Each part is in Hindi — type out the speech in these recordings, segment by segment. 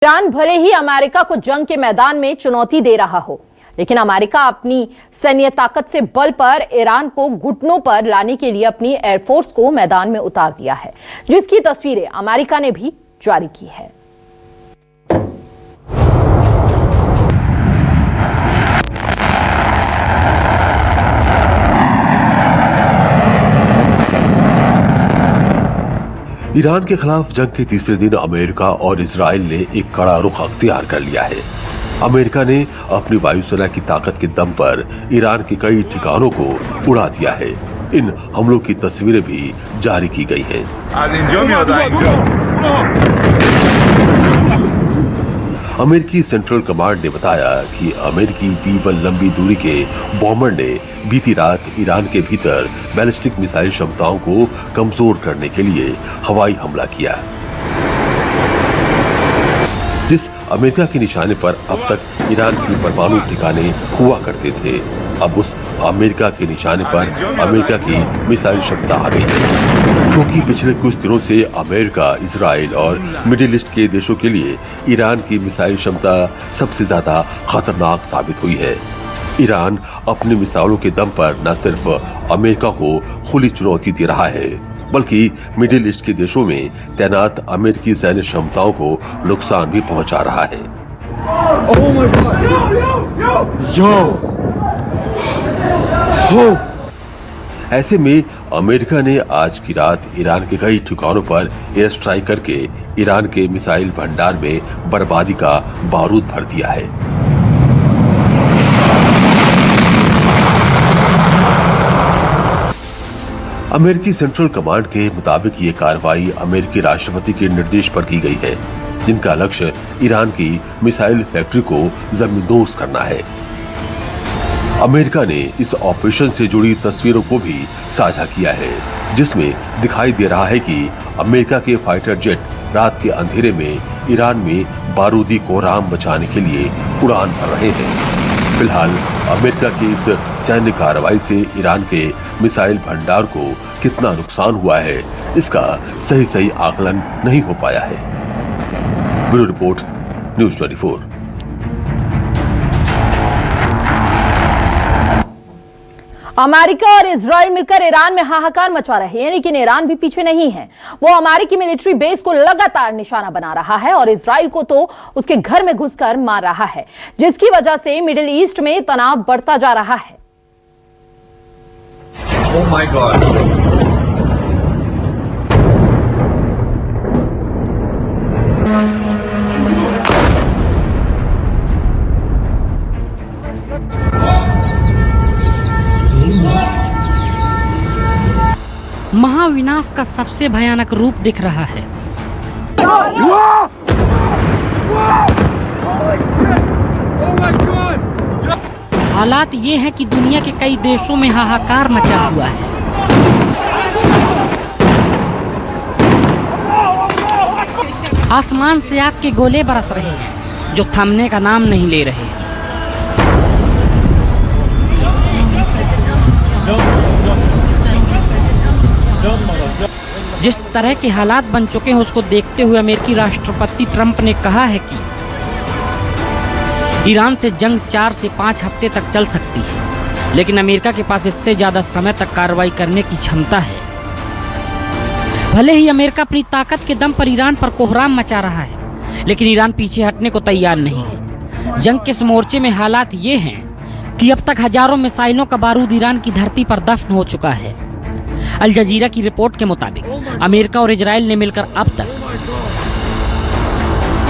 ईरान भले ही अमेरिका को जंग के मैदान में चुनौती दे रहा हो, लेकिन अमेरिका अपनी सैन्य ताकत से बल पर ईरान को घुटनों पर लाने के लिए अपनी एयरफोर्स को मैदान में उतार दिया है, जिसकी तस्वीरें अमेरिका ने भी जारी की है। ईरान के खिलाफ जंग के तीसरे दिन अमेरिका और इजराइल ने एक कड़ा रुख अख्तियार कर लिया है। अमेरिका ने अपनी वायुसेना की ताकत के दम पर ईरान के कई ठिकानों को उड़ा दिया है। इन हमलों की तस्वीरें भी जारी की गई हैं। अमेरिकी सेंट्रल कमांड ने बताया कि अमेरिकी B-1 लंबी दूरी के बॉम्बर ने बीती रात ईरान के भीतर बैलिस्टिक मिसाइल क्षमताओं को कमजोर करने के लिए हवाई हमला किया, जिस अमेरिका के निशाने पर अब तक ईरान के परमाणु ठिकाने हुआ करते थे, अब उस अमेरिका के निशाने पर अमेरिका की मिसाइल क्षमता आ गई है। क्योंकि पिछले कुछ दिनों से अमेरिका, इजराइल और मिडिल ईस्ट के देशों के लिए ईरान की मिसाइल क्षमता सबसे ज्यादा खतरनाक साबित हुई है। ईरान अपने मिसाइलों के दम पर न सिर्फ अमेरिका को खुली चुनौती दे रहा है, बल्कि मिडिल ईस्ट के देशों में तैनात अमेरिकी सैन्य क्षमताओं को नुकसान भी पहुंचा रहा है। ऐसे में अमेरिका ने आज की रात ईरान के कई ठिकानों पर एयर स्ट्राइक करके ईरान के मिसाइल भंडार में बर्बादी का बारूद भर दिया है। अमेरिकी सेंट्रल कमांड के मुताबिक ये कार्रवाई अमेरिकी राष्ट्रपति के निर्देश पर की गई है, जिनका लक्ष्य ईरान की मिसाइल फैक्ट्री को जमींदोज करना है। अमेरिका ने इस ऑपरेशन से जुड़ी तस्वीरों को भी साझा किया है, जिसमें दिखाई दे रहा है कि अमेरिका के फाइटर जेट रात के अंधेरे में ईरान में बारूदी कोहराम बचाने के लिए उड़ान भर रहे हैं। फिलहाल अमेरिका की इस सैन्य कार्रवाई से ईरान के मिसाइल भंडार को कितना नुकसान हुआ है, इसका सही आकलन नहीं हो पाया है। Bureau report, news 24। अमेरिका और इजराइल मिलकर ईरान में हाहाकार मचा रहे हैं, लेकिन ईरान भी पीछे नहीं है। वो अमेरिकी मिलिट्री बेस को लगातार निशाना बना रहा है और इजराइल को तो उसके घर में घुसकर मार रहा है, जिसकी वजह से मिडिल ईस्ट में तनाव बढ़ता जा रहा है। Oh my God. महाविनाश का सबसे भयानक रूप दिख रहा है। हालात ये हैं कि दुनिया के कई देशों में हाहाकार मचा हुआ है। आसमान से आग के गोले बरस रहे हैं, जो थमने का नाम नहीं ले रहे। जिस तरह के हालात बन चुके हैं, उसको देखते हुए अमेरिकी राष्ट्रपति ट्रंप ने कहा है कि ईरान से जंग 4 से 5 हफ्ते तक चल सकती है, लेकिन अमेरिका के पास इससे ज्यादा समय तक कार्रवाई करने की क्षमता है। भले ही अमेरिका अपनी ताकत के दम पर ईरान पर कोहराम मचा रहा है, लेकिन ईरान पीछे हटने को तैयार नहीं है। जंग के इस मोर्चे में हालात ये हैं कि अब तक हजारों मिसाइलों का बारूद ईरान की धरती पर दफन हो चुका है। अल जजीरा की रिपोर्ट के मुताबिक अमेरिका और इजराइल ने मिलकर अब तक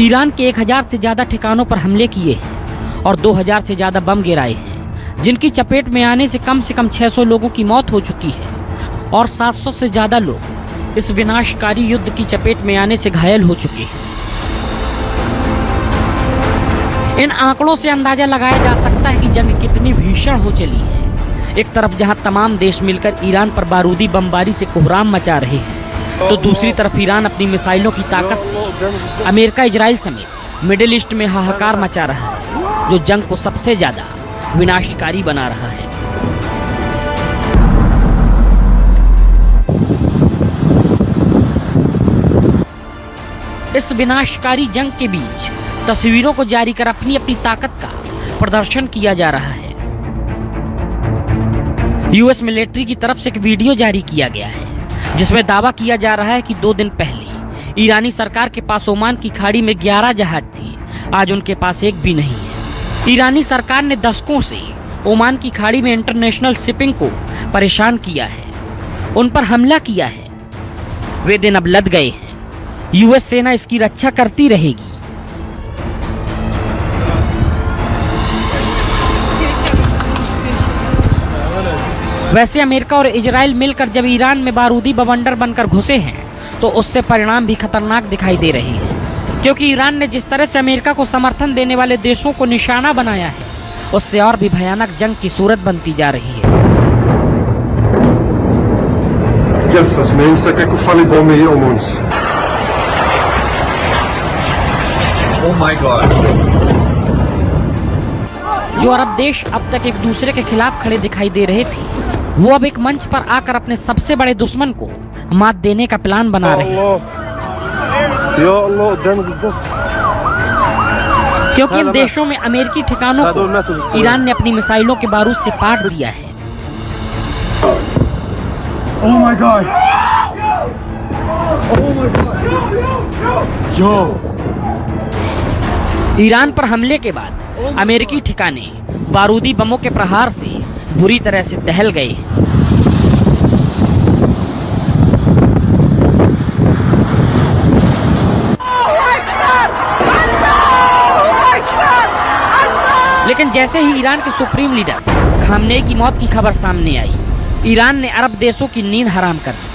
ईरान के 1000 से ज्यादा ठिकानों पर हमले किए हैं और 2000 से ज्यादा बम गिराए हैं, जिनकी चपेट में आने से कम 600 लोगों की मौत हो चुकी है और 700 से ज्यादा लोग इस विनाशकारी युद्ध की चपेट में आने से घायल हो चुके हैं। इन आंकड़ों से अंदाजा लगाया जा सकता है कि जंग कितनी भीषण हो चली है। एक तरफ जहां तमाम देश मिलकर ईरान पर बारूदी बमबारी से कोहराम मचा रहे हैं, तो दूसरी तरफ ईरान अपनी मिसाइलों की ताकत से अमेरिका, इजराइल समेत मिडिल ईस्ट में हाहाकार मचा रहा है, जो जंग को सबसे ज्यादा विनाशकारी बना रहा है। इस विनाशकारी जंग के बीच तस्वीरों को जारी कर अपनी अपनी ताकत का प्रदर्शन किया जा रहा है। यूएस मिलिट्री की तरफ से एक वीडियो जारी किया गया है जिसमें दावा किया जा रहा है कि 2 दिन पहले ईरानी सरकार के पास ओमान की खाड़ी में 11 जहाज थे, आज उनके पास एक भी नहीं है। ईरानी सरकार ने दशकों से ओमान की खाड़ी में इंटरनेशनल शिपिंग को परेशान किया है, उन पर हमला किया है। वे दिन अब लद गए हैं। यूएस सेना इसकी रक्षा करती रहेगी। वैसे अमेरिका और इजराइल मिलकर जब ईरान में बारूदी बवंडर बनकर घुसे हैं तो उससे परिणाम भी खतरनाक दिखाई दे रहे हैं, क्योंकि ईरान ने जिस तरह से अमेरिका को समर्थन देने वाले देशों को निशाना बनाया है उससे और भी भयानक जंग की सूरत बनती जा रही है। जो अरब देश अब तक एक दूसरे के खिलाफ खड़े दिखाई दे रहे थे वो अब एक मंच पर आकर अपने सबसे बड़े दुश्मन को मात देने का प्लान बना रहे हैं, क्योंकि इन देशों में अमेरिकी ठिकानों को ईरान ने अपनी मिसाइलों के बारूद से पाट दिया है। Oh my God! Oh my God! Yo! Iran पर हमले के बाद अमेरिकी ठिकाने बारूदी बमों के प्रहार से बुरी तरह से दहल गए हैं। लेकिन जैसे ही ईरान के सुप्रीम लीडर खामनेई की मौत की खबर सामने आई, ईरान ने अरब देशों की नींद हराम कर दी।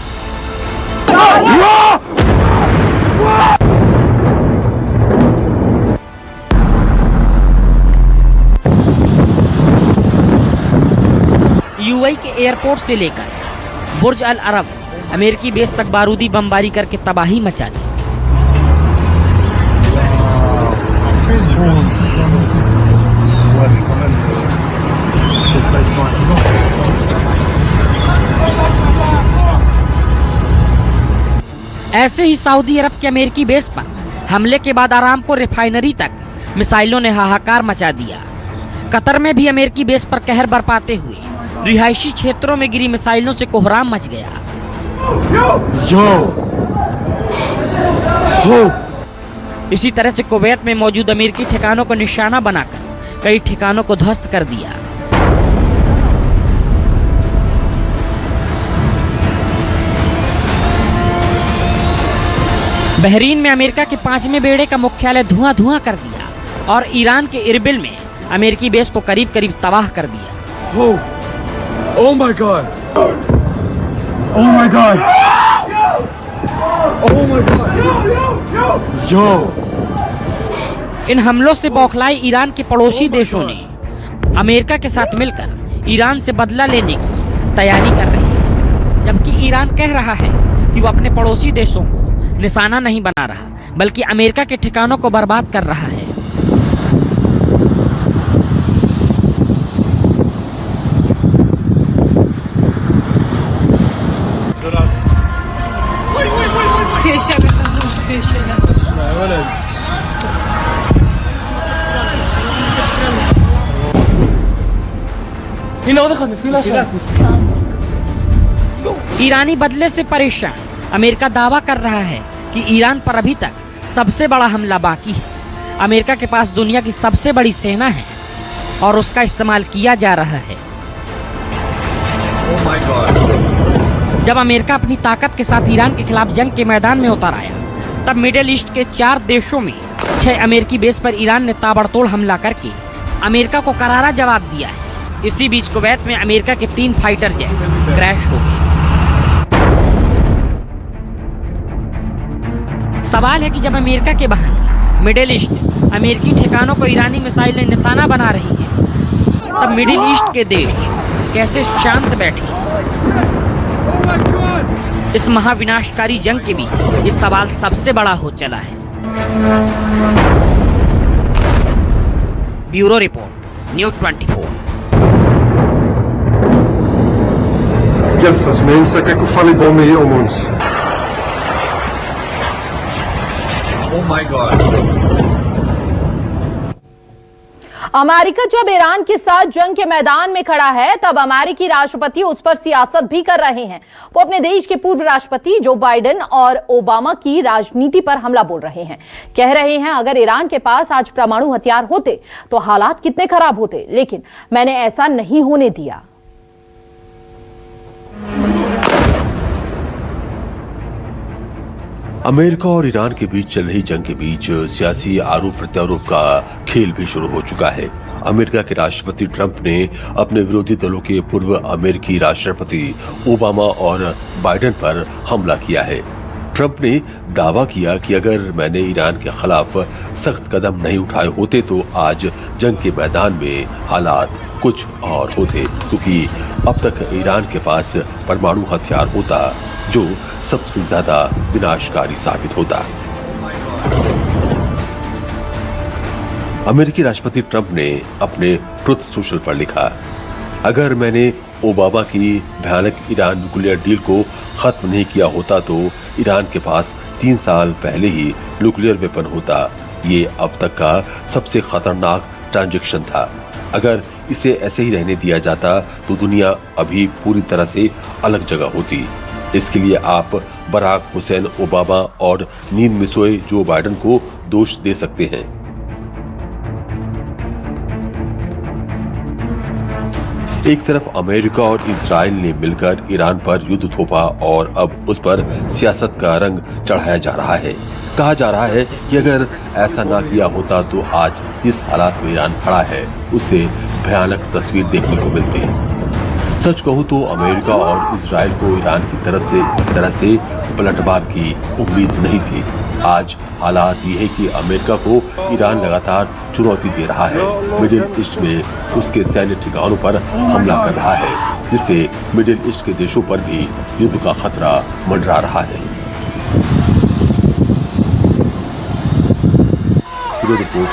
यूएई के एयरपोर्ट से लेकर बुर्ज अल अरब अमेरिकी बेस तक बारूदी बमबारी करके तबाही मचा दी। ऐसे ही सऊदी अरब के अमेरिकी बेस पर हमले के बाद आरामको रिफाइनरी तक मिसाइलों ने हाहाकार मचा दिया। कतर में भी अमेरिकी बेस पर कहर बरपाते हुए रिहायशी क्षेत्रों में गिरी मिसाइलों से कोहराम मच गया। इसी तरह से कुवैत में मौजूद अमेरिकी ठिकानों को निशाना बनाकर कई ठिकानों को ध्वस्त कर दिया। बहरीन में अमेरिका के 5वें बेड़े का मुख्यालय धुआं कर दिया और ईरान के इरबिल में अमेरिकी बेस को करीब करीब तबाह कर दिया। Oh my God! Oh my God! Oh my God! Yo! इन हमलों से बौखलाए ईरान के पड़ोसी देशों ने अमेरिका के साथ मिलकर ईरान से बदला लेने की तैयारी कर रहे हैं, जबकि ईरान कह रहा है कि वो अपने पड़ोसी देशों को निशाना नहीं बना रहा बल्कि अमेरिका के ठिकानों को बर्बाद कर रहा है। ईरानी बदले से परेशान अमेरिका दावा कर रहा है कि ईरान पर अभी तक सबसे बड़ा हमला बाकी है। अमेरिका के पास दुनिया की सबसे बड़ी सेना है और उसका इस्तेमाल किया जा रहा है। Oh my God! जब अमेरिका अपनी ताकत के साथ ईरान के खिलाफ जंग के मैदान में उतर आया तब मिडिल ईस्ट के 4 देशों में 6 अमेरिकी बेस पर ईरान ने ताबड़तोड़ हमला करके अमेरिका को करारा जवाब दिया है। इसी बीच कुवैत में अमेरिका के 3 फाइटर जेट क्रैश हो गए। सवाल है कि जब अमेरिका के बहाने मिडिल ईस्ट अमेरिकी ठिकानों को ईरानी मिसाइलें निशाना बना रही है तब मिडिल ईस्ट के देश कैसे शांत बैठे? इस महाविनाशकारी जंग के बीच ये सवाल सबसे बड़ा हो चला है। Bureau report, news 24। Essas mensas quer que eu fale bom meio ao mundo. Oh my God. America जब ईरान के साथ जंग के मैदान में खड़ा है, तब अमेरिकी राष्ट्रपति उस पर सियासत भी कर रहे हैं। वो अपने देश के पूर्व राष्ट्रपति जो बाइडेन और ओबामा की राजनीति पर हमला बोल रहे हैं। कह रहे हैं अगर ईरान के पास आज परमाणु हथियार होते तो हालात कितने खराब होते, लेकिन मैंने ऐसा नहीं होने दिया। अमेरिका और ईरान के बीच चल रही जंग के बीच सियासी आरोप प्रत्यारोप का खेल भी शुरू हो चुका है। अमेरिका के राष्ट्रपति ट्रंप ने अपने विरोधी दलों के पूर्व अमेरिकी राष्ट्रपति ओबामा और बाइडेन पर हमला किया है। ट्रंप ने दावा किया कि अगर मैंने ईरान के खिलाफ सख्त कदम नहीं उठाए होते तो आज जंग के मैदान में हालात कुछ और होते, क्योंकि अब तक ईरान के पास परमाणु हथियार होता जो सबसे ज्यादा विनाशकारी साबित होता। अमेरिकी राष्ट्रपति ट्रंप ने अपने ट्रुथ सोशल पर लिखा, अगर मैंने ओबामा की भयानक ईरान न्यूक्लियर डील को खत्म नहीं किया होता तो ईरान के पास 3 साल पहले ही न्यूक्लियर वेपन होता। ये अब तक का सबसे खतरनाक ट्रांजैक्शन था। अगर इसे ऐसे ही रहने दिया जाता तो दुनिया अभी पूरी तरह से अलग जगह होती। इसके लिए आप बराक हुसैन ओबामा और नींद में सोए जो बाइडेन को दोष दे सकते हैं। एक तरफ अमेरिका और इजराइल ने मिलकर ईरान पर युद्ध थोपा और अब उस पर सियासत का रंग चढ़ाया जा रहा है। कहा जा रहा है कि अगर ऐसा ना किया होता तो आज जिस हालात में ईरान खड़ा है उससे भयानक तस्वीर देखने को मिलती। सच कहूं तो अमेरिका और इजराइल को ईरान की तरफ से इस तरह से पलटवार की उम्मीद नहीं थी। आज हालात ये है कि अमेरिका को ईरान लगातार चुनौती दे रहा है। मिडिल ईस्ट में उसके सैन्य ठिकानों पर हमला कर रहा है, जिससे मिडिल ईस्ट के देशों पर भी युद्ध का खतरा मंडरा रहा है। रिपोर्ट